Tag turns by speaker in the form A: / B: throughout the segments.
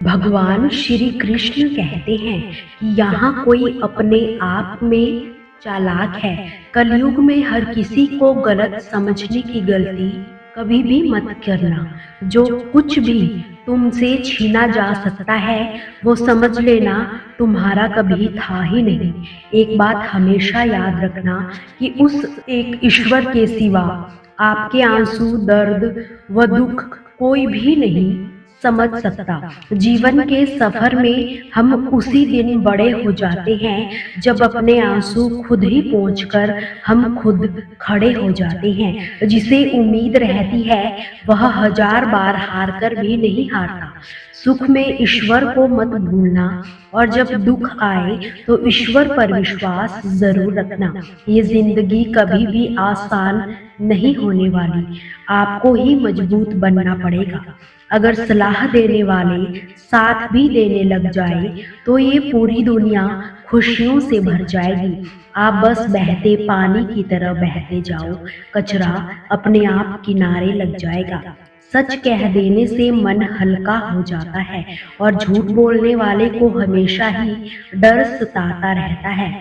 A: भगवान श्री कृष्ण कहते हैं कि यहाँ कोई अपने आप में चालाक है। कलयुग में हर किसी को गलत समझने की गलती कभी भी मत करना। जो कुछ भी तुमसे छीना जा सकता है वो समझ लेना तुम्हारा कभी था ही नहीं। एक बात हमेशा याद रखना कि उस एक ईश्वर के सिवा आपके आंसू, दर्द व दुख कोई भी नहीं समझ सकता। जीवन के सफर में हम उसी दिन बड़े हो जाते हैं जब अपने आंसू खुद ही पोंछकर हम खुद खड़े हो जाते हैं। जिसे उम्मीद रहती है वह हजार बार हार कर भी नहीं हारता। सुख में ईश्वर को मत भूलना और जब दुख आए तो ईश्वर पर विश्वास जरूर रखना। ये जिंदगी कभी भी आसान नहीं होने वाली, आपको ही मजबूत बनना पड़ेगा। अगर सलाह देने वाले साथ भी देने लग जाए तो ये पूरी दुनिया खुशियों से भर जाएगी। आप बस बहते पानी की तरह बहते जाओ, कचरा अपने आप किनारे लग जाएगा। सच कह देने से मन हल्का हो जाता है और झूठ बोलने वाले को हमेशा ही डर सताता रहता है।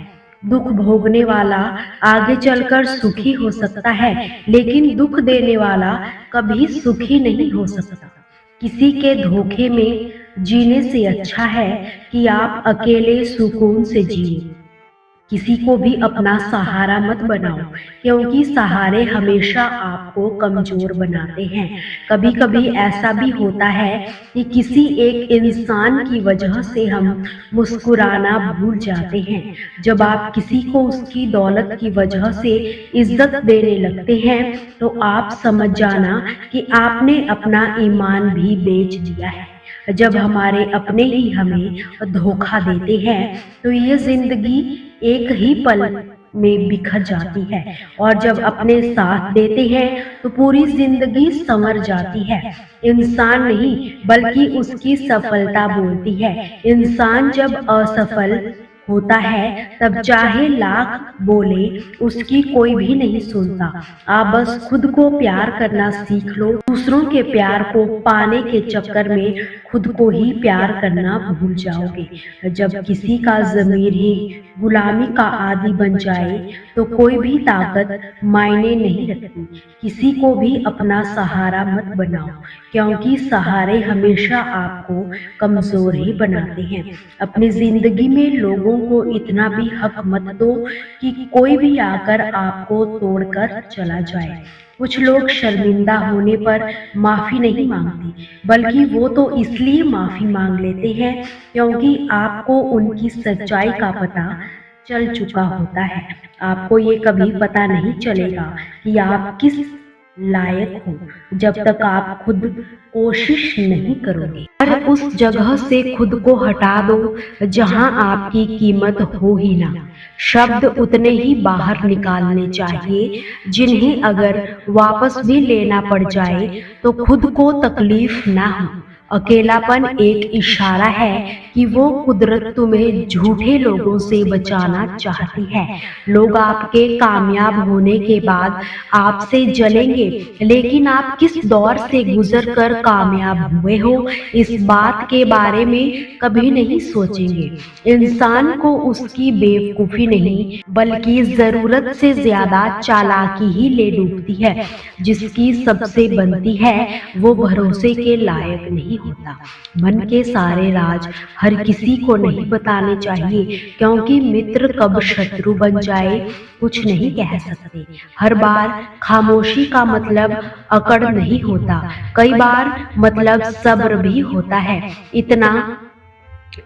A: दुख भोगने वाला आगे चलकर सुखी हो सकता है, लेकिन दुख देने वाला कभी सुखी नहीं हो सकता। किसी के धोखे में जीने से अच्छा है कि आप अकेले सुकून से जिए। किसी को भी अपना सहारा मत बनाओ, क्योंकि सहारे हमेशा आपको कमजोर बनाते हैं। कभी कभी ऐसा भी होता है कि किसी एक इंसान की वजह से हम मुस्कुराना भूल जाते हैं। जब आप किसी को उसकी दौलत की वजह से इज्जत देने लगते हैं तो आप समझ जाना कि आपने अपना ईमान भी बेच दिया है। जब हमारे अपने ही हमें धोखा देते हैं तो ये जिंदगी एक ही पल में बिखर जाती है, और जब अपने साथ देते हैं तो पूरी जिंदगी संवर जाती है। इंसान नहीं बल्कि उसकी सफलता बोलती है। इंसान जब असफल होता है तब चाहे लाख बोले उसकी कोई भी नहीं सुनता। आप बस खुद को प्यार करना सीख लो। दूसरों के प्यार को पाने के चक्कर में खुद को ही प्यार करना भूल जाओगे। जब किसी का ज़मीर ही गुलामी का आदी बन जाए तो कोई भी ताकत मायने नहीं रखती। किसी को भी अपना सहारा मत बनाओ, क्योंकि सहारे हमेशा आपको कमजोर ही बनाते हैं। अपनी जिंदगी में लोगों को इतना भी हक मत दो कि कोई भी आकर आपको तोड़कर चला जाए। कुछ लोग शर्मिंदा होने पर माफी नहीं मांगते, बल्कि वो तो इसलिए माफी मांग लेते हैं क्योंकि आपको उनकी सच्चाई का पता चल चुका होता है। आपको ये कभी पता नहीं चलेगा कि आप किस लायक हो जब तक आप खुद कोशिश नहीं करोगे। और उस जगह से खुद को हटा दो जहां आपकी कीमत हो ही ना। शब्द उतने ही बाहर निकालने चाहिए जिन्हें अगर वापस भी लेना पड़ जाए तो खुद को तकलीफ ना हो। अकेलापन एक इशारा है कि वो कुदरत तुम्हें झूठे लोगों से बचाना चाहती है। लोग आपके कामयाब होने के बाद आपसे जलेंगे, लेकिन आप किस दौर से गुजर कर कामयाब हुए हो इस बात के बारे में कभी नहीं सोचेंगे। इंसान को उसकी बेवकूफ़ी नहीं बल्कि ज़रूरत से ज़्यादा चालाकी ही ले डूबती है। जिसकी सबसे बनती है वो भरोसे के लायक नहीं होता। मन के सारे राज हर किसी को नहीं बताने चाहिए, क्योंकि मित्र कब शत्रु बन जाए कुछ नहीं कह सकते। हर बार खामोशी का मतलब अकड़ नहीं होता, कई बार मतलब सब्र भी होता है। इतना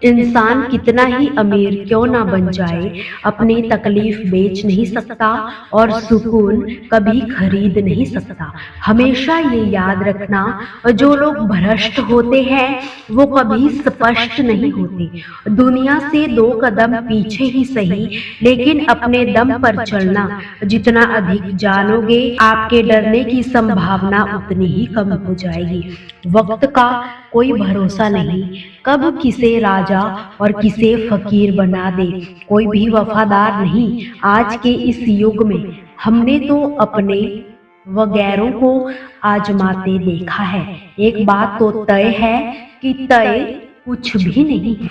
A: इंसान कितना ही अमीर क्यों ना बन जाए, अपनी तकलीफ बेच नहीं सकता और सुकून कभी खरीद नहीं सकता। हमेशा ये याद रखना, जो लोग भ्रष्ट होते हैं वो कभी स्पष्ट नहीं होते। दुनिया से 2 कदम पीछे ही सही, लेकिन अपने दम पर चलना। जितना अधिक जानोगे आपके डरने की संभावना उतनी ही कम हो जाएगी। वक्त का कोई भरोसा नहीं, कब किसे राजा और किसे फकीर बना दे कोई भी वफादार नहीं। आज के इस युग में हमने तो अपने व गैरों को आजमाते देखा है। एक बात तो तय है कि तय कुछ भी नहीं है।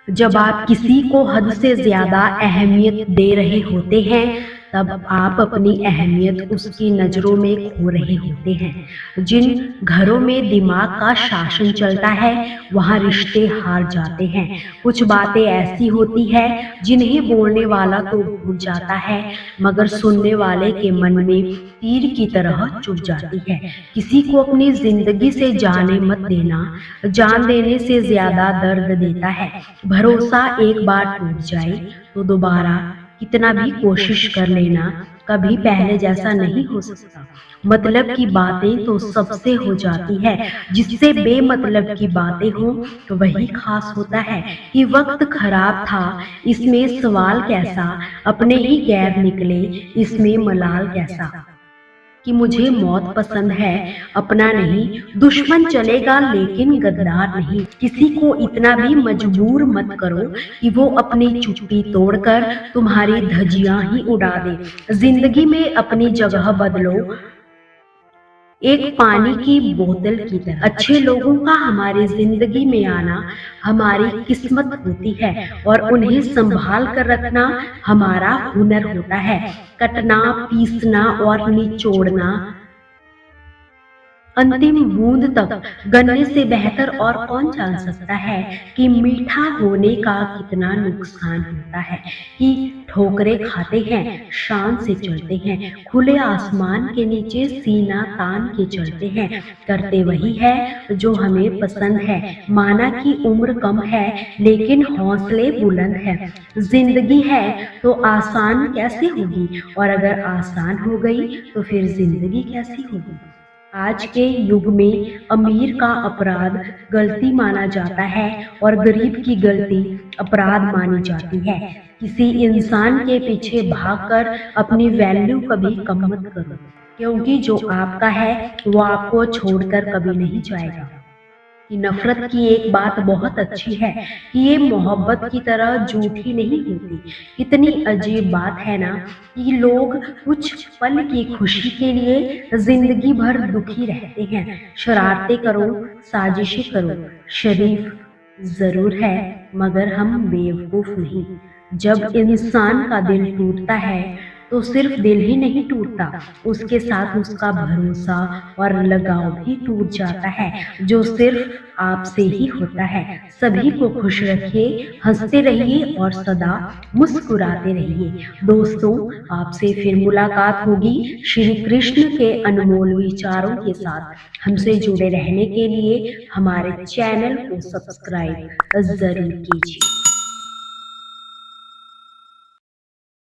A: जब आप किसी को हद से ज्यादा अहमियत दे रहे होते हैं तब आप अपनी अहमियत उसकी नजरों में खो रहे होते हैं। जिन घरों में दिमाग का शासन चलता है वहाँ रिश्ते हार जाते हैं। कुछ बातें ऐसी होती है जिन्हें बोलने वाला तो भूल जाता है मगर सुनने वाले के मन में तीर की तरह चुभ जाती है। किसी को अपनी जिंदगी से जाने मत देना, जान देने से ज्यादा दर्द देता है। भरोसा एक बार टूट जाए तो दोबारा कितना भी कोशिश कर लेना कभी पहले जैसा नहीं हो सकता। मतलब की बातें तो सबसे हो जाती है, जिससे बेमतलब की बातें हो तो वही खास होता है कि वक्त खराब था इसमें सवाल कैसा, अपने ही गैर निकले इसमें मलाल कैसा। कि मुझे मौत पसंद है अपना नहीं, दुश्मन चलेगा लेकिन गद्दार नहीं। किसी को इतना भी मजबूर मत करो कि वो अपनी चुप्पी तोड़कर तुम्हारी धज्जियां ही उड़ा दे। जिंदगी में अपनी जगह बदलो एक पानी की बोतल की तरह। अच्छे लोगों का हमारी जिंदगी में आना हमारी किस्मत होती है और उन्हें संभाल कर रखना हमारा हुनर होता है। कटना, पीसना और निचोड़ना अंतिम बूंद तक गन्ने से बेहतर और कौन जान सकता है कि मीठा होने का कितना नुकसान होता है। कि ठोकरें खाते हैं, शान से चलते हैं, खुले आसमान के नीचे सीना तान के चलते हैं, करते वही है जो हमें पसंद है। माना कि उम्र कम है लेकिन हौसले बुलंद है। जिंदगी है तो आसान कैसे होगी और अगर आसान हो गई तो फिर जिंदगी कैसी होगी। आज के युग में अमीर का अपराध गलती माना जाता है और गरीब की गलती अपराध मानी जाती है। किसी इंसान के पीछे भागकर अपनी वैल्यू कभी कम मत करो, क्योंकि जो आपका है वो आपको छोड़कर कभी नहीं जाएगा। कि नफरत की एक बात बहुत अच्छी है कि ये मोहब्बत की तरह झूठी नहीं होती। कितनी अजीब बात है ना कि लोग कुछ पल की खुशी के लिए जिंदगी भर दुखी रहते हैं। शरारतें करो, साजिशें करो, शरीफ जरूर है मगर हम बेवकूफ नहीं। जब इंसान का दिल टूटता है तो सिर्फ दिल ही नहीं टूटता, उसके साथ उसका भरोसा और लगाव भी टूट जाता है जो सिर्फ आपसे ही होता है। सभी को खुश रखिए, हंसते रहिए और सदा मुस्कुराते रहिए। दोस्तों, आपसे फिर मुलाकात होगी श्री कृष्ण के अनमोल विचारों के साथ। हमसे जुड़े रहने के लिए हमारे चैनल को सब्सक्राइब जरूर कीजिए।